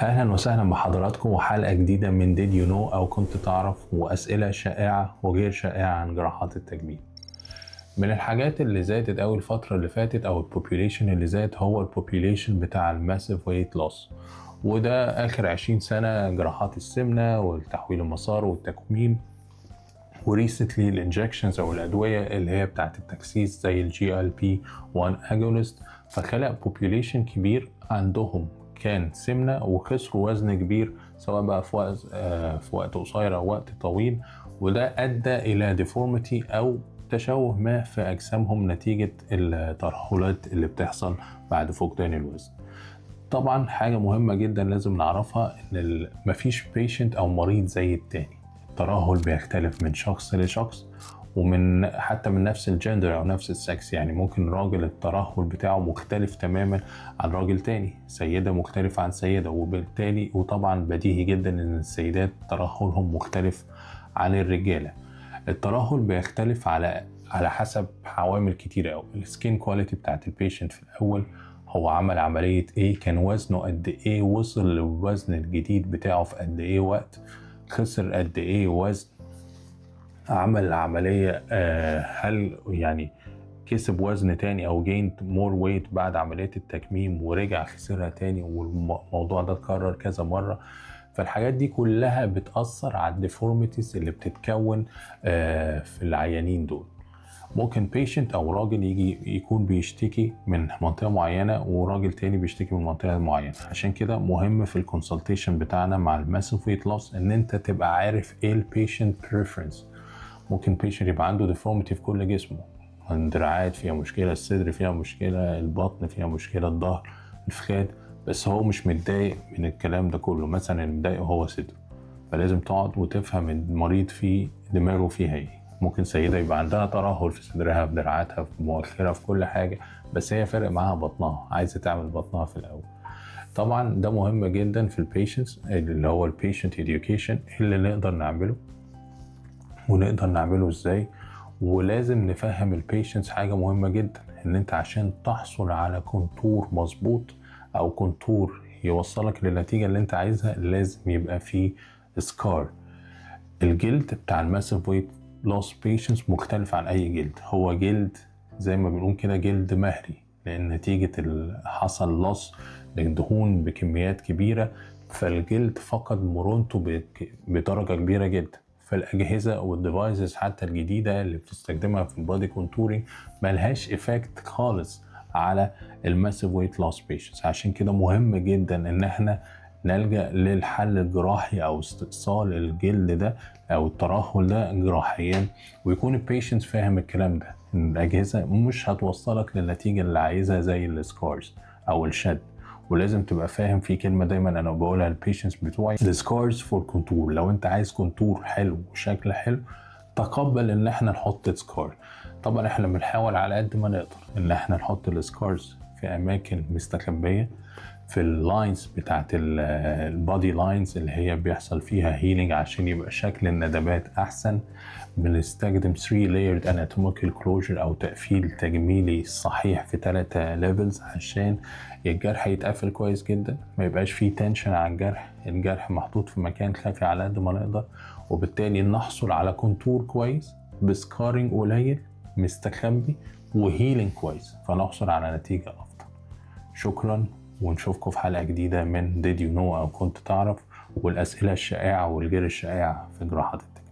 أهلا وسهلا بحضراتكم وحلقة جديدة من Did You Know أو كنت تعرف، وأسئلة شائعة وغير شائعة عن جراحات التجميل. من الحاجات اللي زادت أوي الفترة اللي فاتت أو البوبيوليشن اللي زاد هو البوبيوليشن بتاع الماسيف ويت لوس، وده آخر 20 سنة جراحات السمنة والتحويل المسار والتكميم، وريسنتلي الانجكشنز أو الأدوية اللي هي بتاعت التخسيس زي الجي ال بي 1 اجونست، فخلق بوبيوليشن كبير عندهم كان سمنة وخسروا وزن كبير، سواء بقى في وقت قصير أو وقت طويل، وده أدى إلى ديفورميتي أو تشوه ما في أجسامهم نتيجة الترهلات اللي بتحصل بعد فقدان الوزن. طبعا حاجة مهمة جدا لازم نعرفها إن مفيش بيشنت أو مريض زي التاني. الترهل بيختلف من شخص لشخص، ومن حتى من نفس الجندر أو نفس السكس. يعني ممكن راجل الترهل بتاعه مختلف تماما عن راجل تاني، سيدة مختلفة عن سيدة، وبالتالي وطبعا بديهي جدا إن السيدات ترهلهم مختلف عن الرجالة. الترهل بيختلف على حسب عوامل كتيرة أوي. السكين كواليتي بتاعت البيشنت في الأول، هو عمل عملية ايه، كان وزنه قد ايه، وصل للوزن الجديد بتاعه في قد ايه وقت، خسر قد ايه وزن، عمل العملية هل يعني كسب وزن تاني او gained more weight بعد عملية التكميم ورجع خسرها تاني، والموضوع ده اتكرر كذا مرة. فالحاجات دي كلها بتأثر على الديفورميتيز اللي بتتكون في العيانين دول. ممكن بيشنت او راجل يجي يكون بيشتكي من منطقه معينه وراجل تاني بيشتكي من منطقه معينه. عشان كده مهم في الكونسلتيشن بتاعنا مع الماسيف ويت لوس ان انت تبقى عارف ايه البيشنت بريفرنس. ممكن بيشنت يبقى عنده ديفورميتي في كل جسمه، الدراعات فيها مشكله، الصدر فيها مشكله، البطن فيها مشكله، الظهر، الفخاد، بس هو مش متضايق من الكلام ده كله. مثلا اللي مضايقه هو صدره، فلازم تقعد وتفهم المريض فيه دماغه فيها ايه. ممكن سيدة يبقى عندها ترهل في صدرها، في دراعاتها، في مؤخرها، في كل حاجة، بس هي فارق معاها بطنها، عايزة تعمل بطنها في الأول. طبعا ده مهم جدا في البيشنتس، اللي هو البيشنت education اللي نقدر نعمله ونقدر نعمله ازاي. ولازم نفهم البيشنتس حاجة مهمة جدا، ان انت عشان تحصل على كونتور مظبوط او كونتور يوصلك للنتيجة اللي انت عايزها، لازم يبقى فيه سكار. الجلد بتاع الماسيف ويت لوس بيشنتس مختلف عن اي جلد، هو جلد زي ما بنقول كده جلد مهري، لان نتيجة حصل لوس للدهون بكميات كبيرة، فالجلد فقد مرونته بدرجة كبيرة جدا. فالاجهزة والديفايسز حتى الجديدة اللي بتستخدمها في البادي كونتورينج ملهاش افكت خالص على الماسيف ويت لوس بيشنتس. عشان كده مهم جدا ان احنا نلجأ للحل الجراحي او استئصال الجلد ده او الترهل ده جراحيا، ويكون البيشنت فاهم الكلام ده، ان الاجهزه مش هتوصلك للنتيجه اللي عايزها زي السكارز او الشد. ولازم تبقى فاهم في كلمه دايما انا بقولها للبيشنتس بتوعي، السكارز فور كونتور. لو انت عايز كونتور حلو وشكل حلو، تقبل ان احنا نحط سكار. طبعا احنا بنحاول على قد ما نقدر ان احنا نحط السكارز في اماكن مستخبيه، في اللاينز بتاعت البادي لاينز اللي هي بيحصل فيها هيلينج عشان يبقى شكل الندبات احسن. بنستخدم 3 layered anatomical closure او تقفيل تجميلي صحيح في 3 levels عشان الجرح يتقفل كويس جدا، ما يبقاش فيه تنشن على الجرح محطوط في مكان خافي على قد ما نقدر، وبالتالي نحصل على كونتور كويس بسكارينج قليل مستخبي وهيلينج كويس، فنحصل على نتيجة افضل. شكرا، ونشوفكم في حلقة جديدة من Did You Know أو كنت تعرف، والأسئلة الشائعة والغير الشائعة في جراحات التجميل.